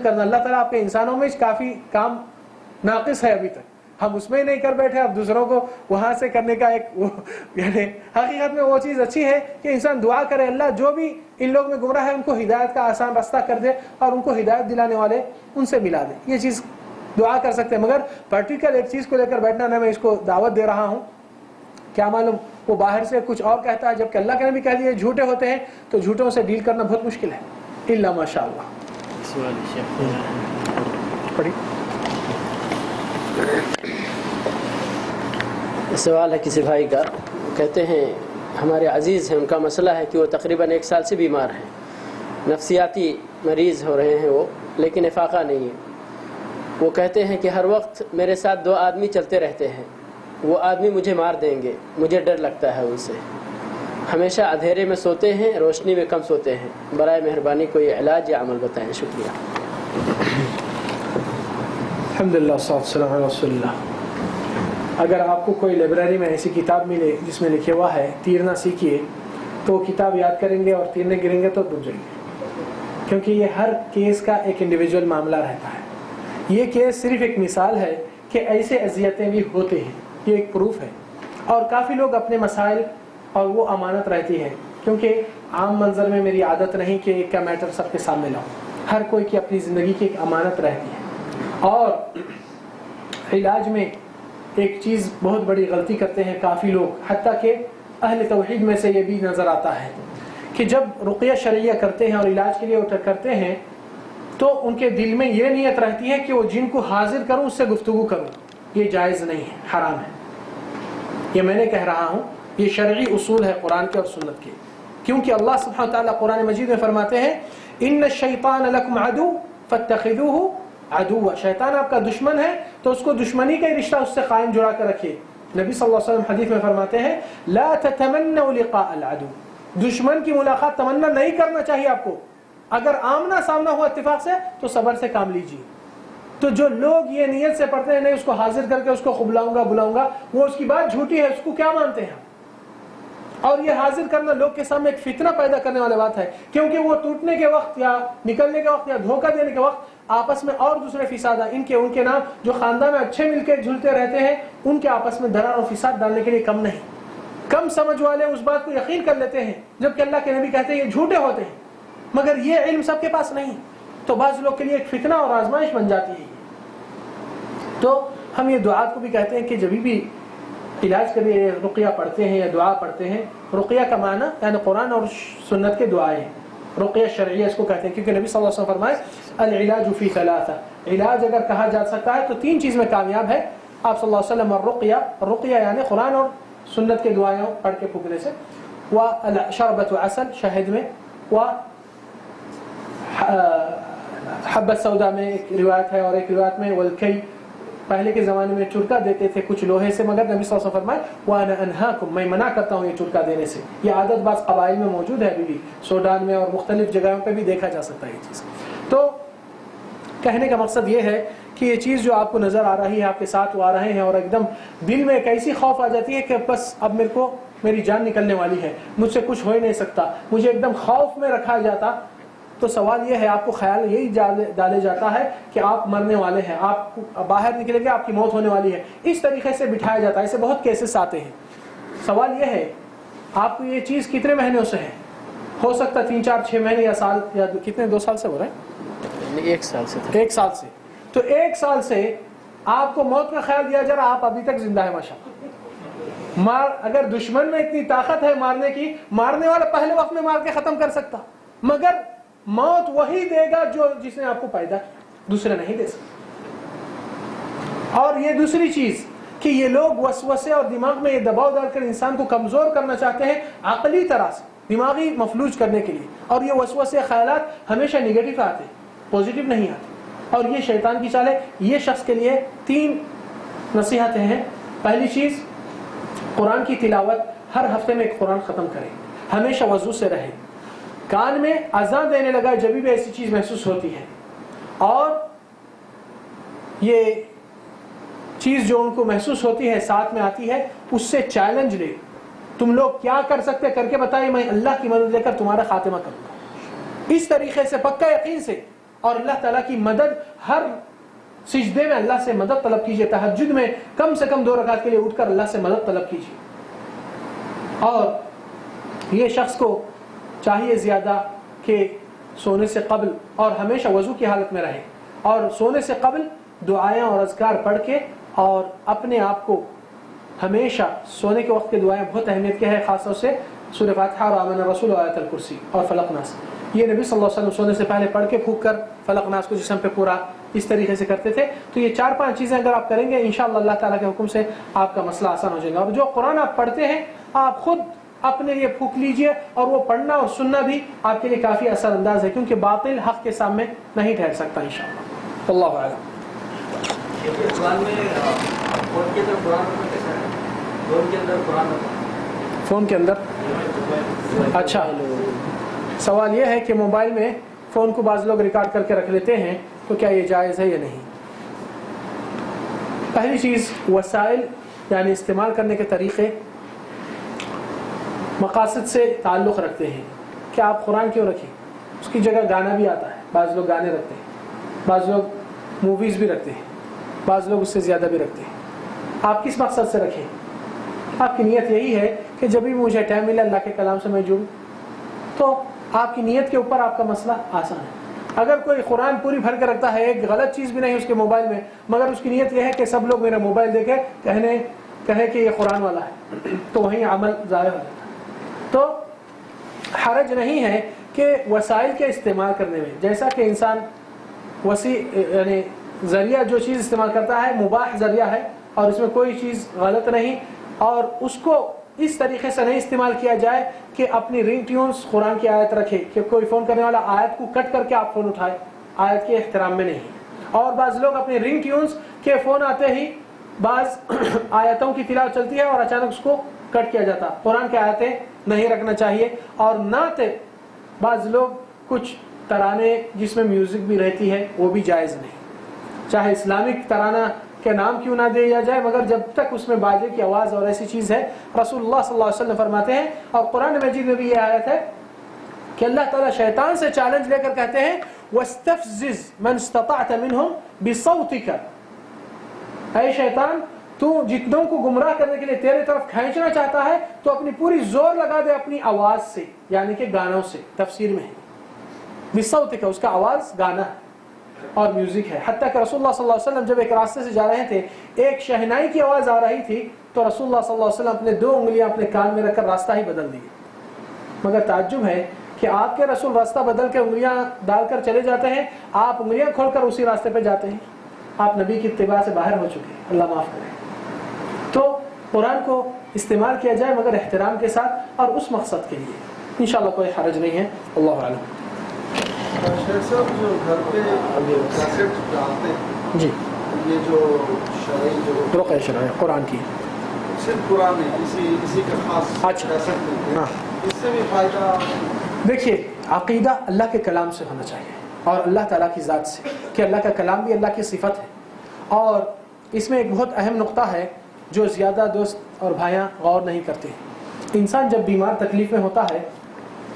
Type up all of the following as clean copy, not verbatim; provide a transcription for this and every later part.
کرنا. اللہ تعالیٰ آپ کے انسانوں میں کافی کام ناقص ہے ابھی تک, ہم اس میں ہی نہیں کر بیٹھے, اب دوسروں کو وہاں سے کرنے کا ایک یعنی حقیقت میں وہ چیز اچھی ہے کہ انسان دعا کرے اللہ جو بھی ان لوگ میں گمراہ ہے ان کو ہدایت کا آسان راستہ کر دے اور ان کو ہدایت دلانے والے ان سے ملا دے. یہ چیز دعا کر سکتے ہیں, مگر پرٹیکولر ایک چیز کو لے کر بیٹھنا نہ, میں اس کو دعوت دے رہا ہوں, کیا معلوم وہ باہر سے کچھ اور کہتا ہے جبکہ اللہ کے نبی کہہ دیے جھوٹے ہوتے ہیں, تو جھوٹوں سے ڈیل کرنا بہت مشکل ہے. الا ماشاء اللہ. پڑھی سوال ہے کسی بھائی کا, کہتے ہیں ہمارے عزیز ہیں, ان کا مسئلہ ہے کہ وہ تقریباً 1 سال سے بیمار ہیں, نفسیاتی مریض ہو رہے ہیں وہ, لیکن افاقہ نہیں ہے. وہ کہتے ہیں کہ ہر وقت میرے ساتھ 2 آدمی چلتے رہتے ہیں, وہ آدمی مجھے مار دیں گے, مجھے ڈر لگتا ہے ان سے. ہمیشہ اندھیرے میں سوتے ہیں, روشنی میں کم سوتے ہیں. برائے مہربانی کوئی علاج یا عمل بتائیں. شکریہ. الحمدللہ والصلاۃ والسلام علی رسول اللہ. اگر آپ کو کوئی لائبریری میں ایسی کتاب ملے جس میں لکھا ہوا ہے تیرنا سیکھیے, تو وہ کتاب یاد کریں گے اور تیرنے گریں گے تو ڈوب جائیں گے, کیونکہ یہ ہر کیس کا ایک انڈیویجول معاملہ رہتا ہے. یہ کیس صرف ایک مثال ہے کہ ایسے اذیتیں بھی ہوتے ہیں, یہ ایک پروف ہے. اور کافی لوگ اپنے مسائل اور وہ امانت رہتی ہے, کیونکہ عام منظر میں میری عادت نہیں کہ ایک کا میٹر سب کے سامنے لاؤں, ہر کوئی کی اپنی زندگی کی ایک امانت رہتی ہے. اور علاج میں ایک چیز بہت بڑی غلطی کرتے ہیں کافی لوگ, حتیٰ کہ اہل توحید میں سے یہ بھی نظر آتا ہے کہ جب رقیہ شرعیہ کرتے ہیں اور علاج کے لیے وہ کرتے ہیں تو ان کے دل میں یہ نیت رہتی ہے کہ وہ جن کو حاضر کروں اس سے گفتگو کروں. یہ جائز نہیں ہے, حرام ہے. یہ میں نے کہہ رہا ہوں, یہ شرعی اصول ہے قرآن کے اور سنت کے, کیونکہ اللہ سبحانہ وتعالیٰ قرآن مجید میں فرماتے ہیں ان الشیطان لکم عدو فاتخذوہ عدوا, شیطان آپ کا دشمن ہے تو اس کو دشمنی کا رشتہ اس سے قائم جڑا کر رکھیے. نبی صلی اللہ علیہ وسلم حدیث میں فرماتے ہیں لا تتمنوا لقاء العدو, دشمن کی ملاقات تمنا نہیں کرنا چاہیے آپ کو. اگر آمنا سامنا ہوا اتفاق سے تو صبر سے کام لیجیے. تو جو لوگ یہ نیت سے پڑھتے ہیں نہیں اس کو حاضر کر کے اس کو بلاؤں گا, وہ اس کی بات جھوٹی ہے, اس کو کیا مانتے ہیں. اور یہ حاضر کرنا لوگ کے سامنے ایک فتنہ پیدا کرنے والی بات ہے, کیونکہ وہ ٹوٹنے کے وقت یا نکلنے کے وقت یا دھوکہ دینے کے وقت آپس میں اور دوسرے فساد, ان کے نام جو خاندان میں اچھے مل کے جھلتے رہتے ہیں ان کے آپس میں درار اور فساد ڈالنے کے لیے کم نہیں. کم سمجھ والے اس بات کو یقین کر لیتے ہیں, جبکہ اللہ کے نبی کہتے ہیں یہ جھوٹے ہوتے ہیں, مگر یہ علم سب کے پاس نہیں, تو بعض لوگ کے لیے ایک فتنہ اور آزمائش بن جاتی ہے. تو ہم یہ دعات کو بھی کہتے ہیں کہ جب بھی علاج کے لیے رقیہ پڑھتے ہیں یا دعا پڑھتے ہیں, رقیہ کا معنی یعنی قرآن اور سنت کے دعائیں, رقیہ شرعیہ اس کو کہتے ہیں, کیونکہ نبی صلی اللہ علیہ وسلم فرمائے العلاج فی ثلاثہ, علاج اگر کہا جا سکتا ہے تو 3 چیز میں کامیاب ہے. آپ صلی اللہ علیہ وسلم الرقیہ, رقیہ یعنی قرآن اور سنت کے دعائیں پڑھ کے پھونکنے سے, شربت عسل شہد میں, حبۃ سودا میں ایک روایت ہے, اور ایک روایت میں والکی, پہلے کے زمانے میں چرکا دیتے تھے کچھ لوہے سے, مگر نبی صلی اللہ علیہ وسلم فرمائے وانا انہاکم, میں منع کرتا ہوں یہ چرکا دینے سے. یہ عادت بعض قبائل میں موجود ہے ابھی بھی, سوڈان میں اور مختلف جگہوں پہ بھی دیکھا جا سکتا ہے یہ چیز. تو کہنے کا مقصد یہ ہے کہ یہ چیز جو آپ کو نظر آ رہی ہے, آپ کے ساتھ وہ آ رہے ہیں, اور ایک دم دل میں ایک ایسی خوف آ جاتی ہے کہ بس اب میرے کو میری جان نکلنے والی ہے, مجھ سے کچھ ہو ہی نہیں سکتا, مجھے ایک دم خوف میں رکھا جاتا. تو سوال یہ ہے, آپ کو خیال یہی ڈالے جاتا ہے کہ آپ مرنے والے ہیں, آپ باہر نکلیں گے, آپ کی موت ہونے والی ہے, اس طریقے سے بٹھایا جاتا ہے. ایسے بہت کیسز آتے ہیں. سوال یہ ہے آپ کو یہ چیز کتنے مہینوں سے ہے, ہو سکتا 3 4 6 مہینے یا سال, یا کتنے 2 سال سے ہو رہے ہیں, 1 سال سے. 1 سال سے. تو 1 سال سے آپ کو موت کا خیال دیا جا رہا, آپ ابھی تک زندہ ہے ماشاءاللہ. اگر دشمن میں اتنی طاقت ہے مارنے کی, مارنے والا پہلے وقت میں مار کے ختم کر سکتا, مگر موت وہی دے گا جس نے آپ کو پیدا کیا, دوسرے نہیں دے سکتے. اور یہ دوسری چیز کہ یہ لوگ وسوسے اور دماغ میں یہ دباؤ ڈال کر انسان کو کمزور کرنا چاہتے ہیں عقلی طرح سے, دماغی مفلوج کرنے کے لیے. اور یہ وسوسے خیالات ہمیشہ نگیٹو آتے, پوزیٹو نہیں آتے, اور یہ شیطان کی چال ہے. یہ شخص کے لیے 3 نصیحتیں ہیں. پہلی چیز, قرآن کی تلاوت ہر ہفتے میں ایک قرآن ختم کرے, ہمیشہ وضو سے رہے, کان میں اذان دینے لگا جب بھی ایسی چیز محسوس ہوتی ہے, اور یہ چیز جو ان کو محسوس ہوتی ہے ساتھ میں آتی ہے, اس سے چیلنج لے, تم لوگ کیا کر سکتے کر کے بتائیے, میں اللہ کی مدد لے کر تمہارا خاتمہ کروں گا. اس طریقے سے پکا یقین سے اور اللہ تعالیٰ کی مدد ہر سجدے میں اللہ سے مدد طلب کیجیے. تہجد میں کم سے کم 2 رکعت کے لیے اٹھ کر اللہ سے مدد طلب کیجیے. اور یہ شخص کو چاہیے زیادہ کہ سونے سے قبل اور ہمیشہ وضو کی حالت میں رہے, اور سونے سے قبل دعائیں اور اذکار پڑھ کے, اور اپنے آپ کو ہمیشہ سونے کے وقت کی دعائیں بہت اہمیت کے ہے, خاص طور سے سورہ فاتحہ اور آمن الرسول و آیت الکرسی اور فلق ناس. یہ نبی صلی اللہ علیہ وسلم سونے سے پہلے پڑھ کے پھونک کر فلق ناس کو جسم پہ پورا اس طریقے سے کرتے تھے. تو یہ 4-5 چیزیں اگر آپ کریں گے انشاءاللہ اللہ تعالیٰ کے حکم سے آپ کا مسئلہ آسان ہو جائے گا. اور جو قرآن آپ پڑھتے ہیں آپ خود اپنے لیے پھونک لیجئے, اور وہ پڑھنا اور سننا بھی آپ کے لیے کافی اثر انداز ہے, کیونکہ باطل حق کے سامنے نہیں ٹھہر سکتا انشاءاللہ. اللہ اعلم. فون کے اندر اچھا, سوال یہ ہے کہ موبائل میں فون کو بعض لوگ ریکارڈ کر کے رکھ لیتے ہیں, تو کیا یہ جائز ہے یا نہیں؟ پہلی چیز, وسائل یعنی استعمال کرنے کے طریقے مقاصد سے تعلق رکھتے ہیں. کہ آپ قرآن کیوں رکھیں؟ اس کی جگہ گانا بھی آتا ہے, بعض لوگ گانے رکھتے ہیں, بعض لوگ موویز بھی رکھتے ہیں, بعض لوگ اس سے زیادہ بھی رکھتے ہیں. آپ کس مقصد سے رکھیں؟ آپ کی نیت یہی ہے کہ جب بھی مجھے ٹائم ملے اللہ کے کلام سے میں جڑوں, تو آپ کی نیت کے اوپر آپ کا مسئلہ آسان ہے. اگر کوئی قرآن پوری بھر کے رکھتا ہے, ایک غلط چیز بھی نہیں اس کے موبائل میں, مگر اس کی نیت یہ ہے کہ سب لوگ میرا موبائل دیکھے کہے کہ یہ قرآن والا ہے, تو وہیں عمل ضائع ہو جاتا ہے. تو حرج نہیں ہے کہ وسائل کے استعمال کرنے میں, جیسا کہ انسان وسیع یعنی ذریعہ جو چیز استعمال کرتا ہے مباح ذریعہ ہے, اور اس میں کوئی چیز غلط نہیں, اور اس کو اس طریقے سے نہیں استعمال کیا جائے کہ اپنی رنگ ٹیونز قرآن کی آیت رکھے, کہ کوئی فون کرنے والا آیت کو کٹ کر کے آپ فون اٹھائے, آیت کے احترام میں نہیں. اور بعض لوگ اپنی رنگ ٹیونز کے فون آتے ہی بعض آیتوں کی تلاوت چلتی ہے اور اچانک اس کو کٹ کیا جاتا. قرآن کی آیتیں نہیں رکھنا چاہیے. اور نعت, بعض لوگ کچھ ترانے جس میں میوزک بھی رہتی ہے وہ بھی جائز نہیں, چاہے اسلامک ترانہ کے نام کیوں نہ دیا جائے, مگر جب تک اس میں باجے کی آواز اور ایسی چیز ہے. رسول اللہ صلی اللہ علیہ وسلم فرماتے ہیں, اور قرآن مجید میں بھی یہ آیت ہے کہ اللہ تعالیٰ شیطان سے چیلنج لے کر کہتے ہیں وَاسْتَفْزِزْ مَنْ اسْتَطَعْتَ مِنْهُمْ بِصَوْتِكَ, اے شیطان تو جتنوں کو گمراہ کرنے کے لیے تیرے طرف کھینچنا چاہتا ہے تو اپنی پوری زور لگا دے اپنی آواز سے, یعنی کہ گانوں سے. تفسیر میں ہے بِصَوْتِكَ, اس کا آواز گانا ہے اور میوزک ہے. حتیٰ کہ رسول اللہ صلی اللہ علیہ وسلم جب ایک راستے سے جا رہے تھے, ایک شہنائی کی آواز آ رہی تھی, تو رسول اللہ صلی اللہ علیہ وسلم اپنے 2 انگلیاں اپنے کان میں رکھ کر راستہ ہی بدل دیے. مگر تعجب ہے کہ آپ کے رسول راستہ بدل کے انگلیاں ڈال کر چلے جاتے ہیں, آپ انگلیاں کھول کر اسی راستے پہ جاتے ہیں. آپ نبی کی اتباع سے باہر ہو چکے ہیں, اللہ معاف کرے. تو قرآن کو استعمال کیا جائے مگر احترام کے ساتھ اور اس مقصد کے لیے, انشاءاللہ کوئی حرج نہیں ہے. اللہ اعلم. جو گھر پہ کیسٹ ڈالتے ہیں, جی, یہ جو شرعی جو رقیہ شرعی قرآن کی, صرف قرآن ہے, کسی کا خاص اچھا. کیسٹ ملتے ہیں, ہاں, اس سے بھی فائدہ؟ دیکھیے عقیدہ اللہ کے کلام سے ہونا چاہیے اور اللہ تعالیٰ کی ذات سے, کہ اللہ کا کلام بھی اللہ کی صفت ہے. اور اس میں ایک بہت اہم نقطہ ہے جو زیادہ دوست اور بھائیاں غور نہیں کرتے. انسان جب بیمار تکلیف میں ہوتا ہے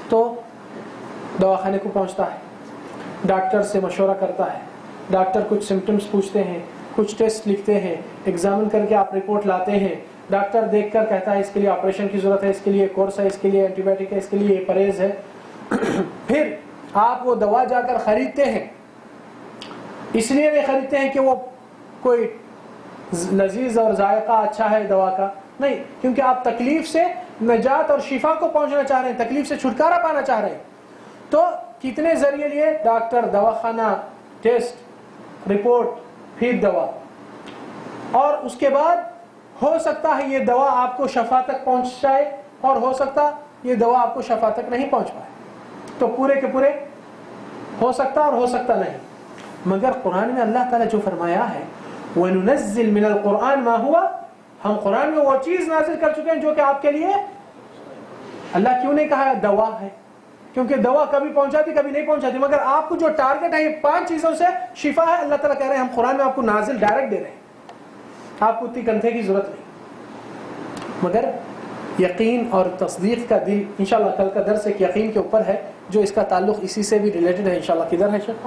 تو دواخانے کو پہنچتا ہے, ڈاکٹر سے مشورہ کرتا ہے, ڈاکٹر کچھ سمٹمز پوچھتے ہیں, کچھ ٹیسٹ لکھتے ہیں, ایگزامن کر کے آپ رپورٹ لاتے ہیں, ڈاکٹر دیکھ کر کہتا ہے اس کے لیے آپریشن کی ضرورت ہے, اس کے لیے کورس ہے, اس کے لیے اینٹی بائیوٹک ہے, اس کے لیے یہ پرہیز ہے. پھر آپ وہ دوا جا کر خریدتے ہیں, اس لیے نہیں خریدتے ہیں کہ وہ کوئی لذیذ اور ذائقہ اچھا ہے دوا کا, نہیں, کیونکہ آپ تکلیف سے نجات اور شفا کو پہنچنا چاہ رہے ہیں, تکلیف سے چھٹکارا پانا چاہ رہے ہیں. تو کتنے ذریعے لیے, ڈاکٹر, دواخانہ, ٹیسٹ, رپورٹ, پھر دوا, اور اس کے بعد ہو سکتا ہے یہ دوا آپ کو شفا تک پہنچ جائے اور ہو سکتا یہ دوا آپ کو شفا تک نہیں پہنچ پائے. تو پورے کے پورے ہو سکتا اور ہو سکتا نہیں. مگر قرآن میں اللہ تعالیٰ جو فرمایا ہے وَنُنَزِّلْ مِنَ الْقُرْآنِ مَا هُوَ, ہم قرآن میں وہ چیز نازل کر چکے ہیں جو کہ آپ کے لیے, اللہ کیوں نہیں کہا دوا ہے, کیونکہ دوا کبھی پہنچاتی کبھی نہیں پہنچاتی, مگر آپ کو جو ٹارگٹ ہے یہ 5 چیزوں سے شفا ہے. اللہ تعالیٰ کہہ رہے ہیں ہم قرآن میں آپ کو نازل ڈائریکٹ دے رہے ہیں, آپ کو اتنی کنتھے کی ضرورت نہیں. مگر یقین اور تصدیق کا دل, انشاءاللہ کل کا درس ایک یقین کے اوپر ہے جو اس کا تعلق اسی سے بھی ریلیٹڈ ہے. انشاءاللہ کدھر ہے شیخ؟